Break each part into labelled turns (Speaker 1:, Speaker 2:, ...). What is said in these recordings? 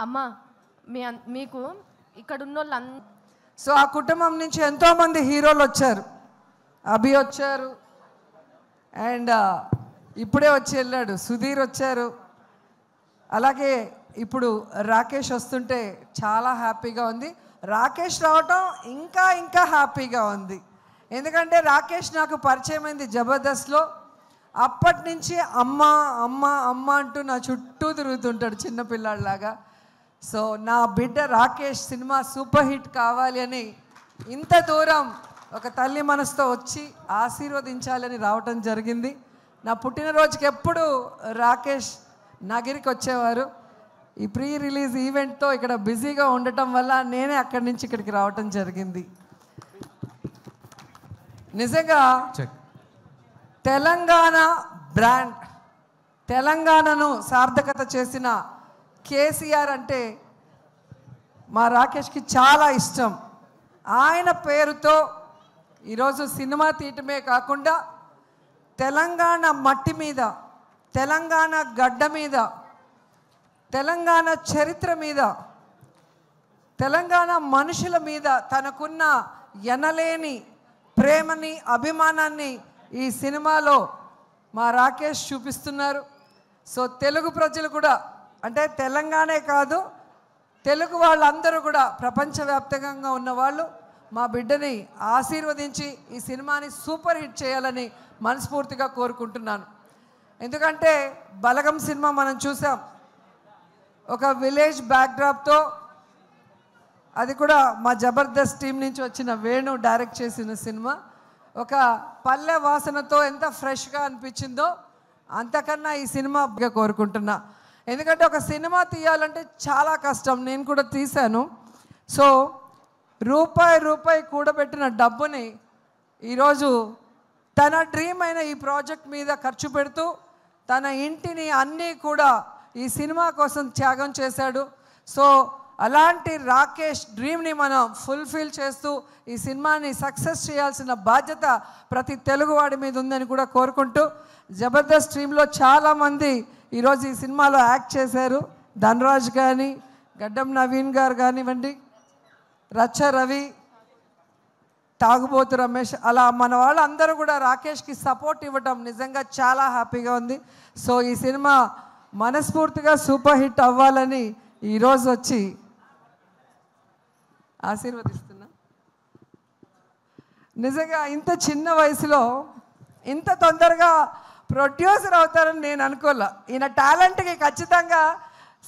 Speaker 1: అమ్మా మీకు ఇక్కడ ఉన్న
Speaker 2: సో ఆ కుటుంబం నుంచి ఎంతోమంది హీరోలు వచ్చారు. అభి వచ్చారు, అండ్ ఇప్పుడే వచ్చి వెళ్ళాడు సుధీర్ వచ్చారు. అలాగే ఇప్పుడు రాకేష్ వస్తుంటే చాలా హ్యాపీగా ఉంది. రాకేష్ రావటం ఇంకా ఇంకా హ్యాపీగా ఉంది. ఎందుకంటే రాకేష్ నాకు పరిచయం అయింది జబర్దస్త్లో. అప్పటి నుంచి అమ్మ అమ్మ అమ్మ అంటూ నా చుట్టూ తిరుగుతుంటాడు చిన్నపిల్లాడిలాగా. సో నా బిడ్డ రాకేష్ సినిమా సూపర్ హిట్ కావాలి అని ఇంత దూరం ఒక తల్లి మనసుతో వచ్చి ఆశీర్వదించాలని రావటం జరిగింది. నా పుట్టినరోజుకి ఎప్పుడు రాకేష్ నగిరికి వచ్చేవారు. ఈ ప్రీ రిలీజ్ ఈవెంట్తో ఇక్కడ బిజీగా ఉండటం వల్ల నేనే అక్కడి నుంచి ఇక్కడికి రావటం జరిగింది. నిజంగా తెలంగాణ బ్రాండ్, తెలంగాణను సార్థకత చేసిన కేసీఆర్ అంటే మా రాకేష్కి చాలా ఇష్టం. ఆయన పేరుతో ఈరోజు సినిమా తీయటమే కాకుండా తెలంగాణ మట్టి మీద, తెలంగాణ గడ్డ మీద, తెలంగాణ చరిత్ర మీద, తెలంగాణ మనుషుల మీద తనకున్న ఎనలేని ప్రేమని, అభిమానాన్ని ఈ సినిమాలో మా రాకేష్ చూపిస్తున్నారు. సో తెలుగు ప్రజలు కూడా, అంటే తెలంగాణే కాదు తెలుగు వాళ్ళందరూ కూడా, ప్రపంచవ్యాప్తంగా ఉన్నవాళ్ళు మా బిడ్డని ఆశీర్వదించి ఈ సినిమాని సూపర్ హిట్ చేయాలని మనస్ఫూర్తిగా కోరుకుంటున్నాను. ఎందుకంటే బలగం సినిమా మనం చూసాం, ఒక విలేజ్ బ్యాక్డ్రాప్తో, అది కూడా మా జబర్దస్త్ టీం నుంచి వచ్చిన వేణు డైరెక్ట్ చేసిన సినిమా. ఒక పల్లె వాసనతో ఎంత ఫ్రెష్గా అనిపించిందో అంతకన్నా ఈ సినిమా కోరుకుంటున్నా. ఎందుకంటే ఒక సినిమా తీయాలంటే చాలా కష్టం, నేను కూడా తీశాను. సో రూపాయి కూడబెట్టిన డబ్బుని ఈరోజు తన డ్రీమ్ అయిన ఈ ప్రాజెక్ట్ మీద ఖర్చు పెడుతూ తన ఇంటిని అన్నీ కూడా ఈ సినిమా కోసం త్యాగం చేశాడు. సో అలాంటి రాకేష్ డ్రీమ్ని మనం ఫుల్ఫిల్ చేస్తూ ఈ సినిమాని సక్సెస్ చేయాల్సిన బాధ్యత ప్రతి తెలుగువాడి మీద ఉందని కూడా కోరుకుంటూ, జబర్దస్త్ టీంలో చాలామంది ఈరోజు ఈ సినిమాలో యాక్ట్ చేశారు. ధనరాజ్ కానీ, గడ్డం నవీన్ గారు కానివ్వండి, రచ్చ రవి, తాగుబోతు రమేష్, అలా మన వాళ్ళందరూ కూడా రాకేష్కి సపోర్ట్ ఇవ్వటం నిజంగా చాలా హ్యాపీగా ఉంది. సో ఈ సినిమా మనస్ఫూర్తిగా సూపర్ హిట్ అవ్వాలని ఈరోజు వచ్చి ఆశీర్వదిస్తున్నా. నిజంగా ఇంత చిన్న వయసులో ఇంత తొందరగా ప్రొడ్యూసర్ అవుతారని నేను అనుకోలే. ఈయన టాలెంట్కి ఖచ్చితంగా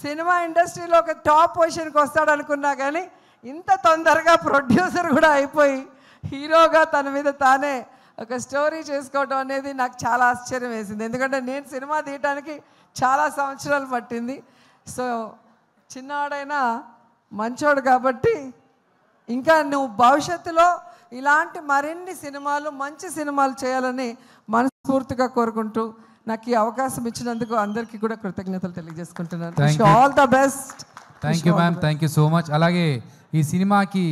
Speaker 2: సినిమా ఇండస్ట్రీలో ఒక టాప్ పొజిషన్కి వస్తాడు అనుకున్నా, కానీ ఇంత తొందరగా ప్రొడ్యూసర్ కూడా అయిపోయి హీరోగా తన మీద తానే ఒక స్టోరీ చేసుకోవడం అనేది నాకు చాలా ఆశ్చర్యం వేసింది. ఎందుకంటే నేను సినిమా తీయటానికి చాలా సంవత్సరాలు పట్టింది. సో చిన్నవాడైనా మంచోడు కాబట్టి ఇంకా నువ్వు భవిష్యత్తులో ఇలాంటి మరిన్ని సినిమాలు, మంచి సినిమాలు చేయాలని మనస్ఫూర్తిగా కోరుకుంటూ నాకు ఈ అవకాశం ఇచ్చినందుకు అందరికీ కూడా కృతజ్ఞతలు తెలియజేసుకుంటున్నాను. All the best.
Speaker 3: Thank you ma'am, thank you so much. అలాగే ఈ సినిమాకి